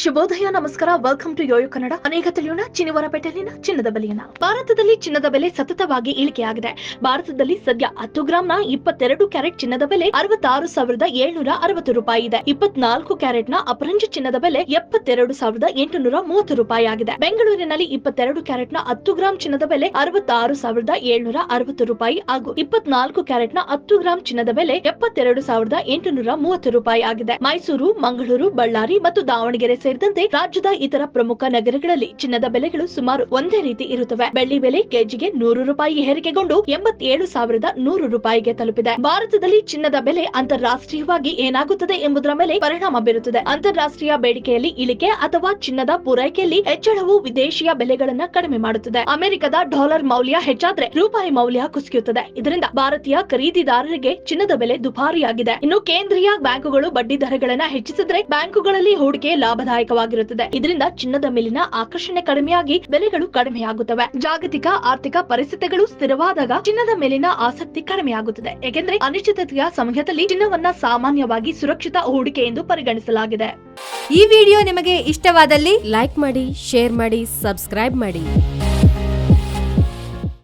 ಶುಭೋದಯ, ನಮಸ್ಕಾರ. Welcome to YoYo Kannada. ಅನೇಕ ತಿಳಿಯೋಣ ಚಿನಿವರಪೇಟೆಯಲ್ಲಿನ ಚಿನ್ನದ ಬೆಲೆಯನ್ನ. ಭಾರತದಲ್ಲಿ ಚಿನ್ನದ ಬೆಲೆ ಸತತವಾಗಿ ಇಳಿಕೆಯಾಗಿದೆ. ಭಾರತದಲ್ಲಿ ಸದ್ಯ 10 ಗ್ರಾಂನ 22 ಕ್ಯಾರೆಟ್ ಚಿನ್ನದ ಬೆಲೆ 66,760 ರೂಪಾಯಿ ಇದೆ. 24 ಕ್ಯಾರೆಟ್ನ ಅಪರಂಜಿ ಚಿನ್ನದ ಬೆಲೆ 72,830 ರೂಪಾಯಿ ಆಗಿದೆ. ಬೆಂಗಳೂರಿನಲ್ಲಿ 22 ಕ್ಯಾರೆಟ್ನ 10 ಗ್ರಾಂ ಚಿನ್ನದ ಬೆಲೆ 66,760 ರೂಪಾಯಿ ಹಾಗೂ 24 ಕ್ಯಾರೆಟ್ನ 10 ಗ್ರಾಂ ಚಿನ್ನದ ಬೆಲೆ 72,830 ರೂಪಾಯಿ ಆಗಿದೆ. ಮೈಸೂರು, ಮಂಗಳೂರು, ಬಳ್ಳಾರಿ ಮತ್ತು ದಾವಣಗೆರೆ ಸೇರಿದಂತೆ ರಾಜ್ಯದ ಇತರ ಪ್ರಮುಖ ನಗರಗಳಲ್ಲಿ ಚಿನ್ನದ ಬೆಲೆಗಳು ಸುಮಾರು ಒಂದೇ ರೀತಿ ಇರುತ್ತವೆ. ಬೆಳ್ಳಿ ಬೆಲೆ ಕೆಜಿಗೆ 100 ರೂಪಾಯಿ ಏರಿಕೆಗೊಂಡು 87,100 ರೂಪಾಯಿಗೆ ತಲುಪಿದೆ. ಭಾರತದಲ್ಲಿ ಚಿನ್ನದ ಬೆಲೆ ಅಂತಾರಾಷ್ಟ್ರೀಯವಾಗಿ ಏನಾಗುತ್ತದೆ ಎಂಬುದರ ಮೇಲೆ ಪರಿಣಾಮ ಬೀರುತ್ತದೆ. ಅಂತಾರಾಷ್ಟ್ರೀಯ ಬೇಡಿಕೆಯಲ್ಲಿ ಇಳಿಕೆ ಅಥವಾ ಚಿನ್ನದ ಪೂರೈಕೆಯಲ್ಲಿ ಹೆಚ್ಚಳವು ವಿದೇಶಿಯ ಬೆಲೆಗಳನ್ನ ಕಡಿಮೆ ಮಾಡುತ್ತದೆ. ಅಮೆರಿಕದ ಡಾಲರ್ ಮೌಲ್ಯ ಹೆಚ್ಚಾದ್ರೆ ರೂಪಾಯಿ ಮೌಲ್ಯ ಕುಸಿಯುತ್ತದೆ. ಇದರಿಂದ ಭಾರತೀಯ ಖರೀದಿದಾರರಿಗೆ ಚಿನ್ನದ ಬೆಲೆ ದುಬಾರಿಯಾಗಿದೆ. ಇನ್ನು ಕೇಂದ್ರೀಯ ಬ್ಯಾಂಕುಗಳು ಬಡ್ಡಿ ದರಗಳನ್ನ ಹೆಚ್ಚಿಸಿದ್ರೆ ಬ್ಯಾಂಕುಗಳಲ್ಲಿ ಹೂಡಿಕೆ ಲಾಭದಾಯಕವಾಗಿರುತ್ತದೆ. ಇದರಿಂದ ಚಿನ್ನದ ಮೇಲಿನ ಆಕರ್ಷಣೆ ಕಡಿಮೆಯಾಗಿ ಬೆಲೆಗಳು ಕಡಿಮೆಯಾಗುತ್ತವೆ. ಜಾಗತಿಕ ಆರ್ಥಿಕ ಪರಿಸ್ಥಿತಿಗಳು ಸ್ಥಿರವಾದಾಗ ಚಿನ್ನದ ಮೇಲಿನ ಆಸಕ್ತಿ ಕಡಿಮೆಯಾಗುತ್ತದೆ. ಏಕೆಂದ್ರೆ ಅನಿಶ್ಚಿತತೆಯ ಸಮಯದಲ್ಲಿ ಚಿನ್ನವನ್ನ ಸಾಮಾನ್ಯವಾಗಿ ಸುರಕ್ಷಿತ ಹೂಡಿಕೆ ಎಂದು ಪರಿಗಣಿಸಲಾಗಿದೆ. ಈ ವಿಡಿಯೋ ನಿಮಗೆ ಇಷ್ಟವಾದಲ್ಲಿ ಲೈಕ್ ಮಾಡಿ, ಶೇರ್ ಮಾಡಿ, ಸಬ್ಸ್ಕ್ರೈಬ್ ಮಾಡಿ.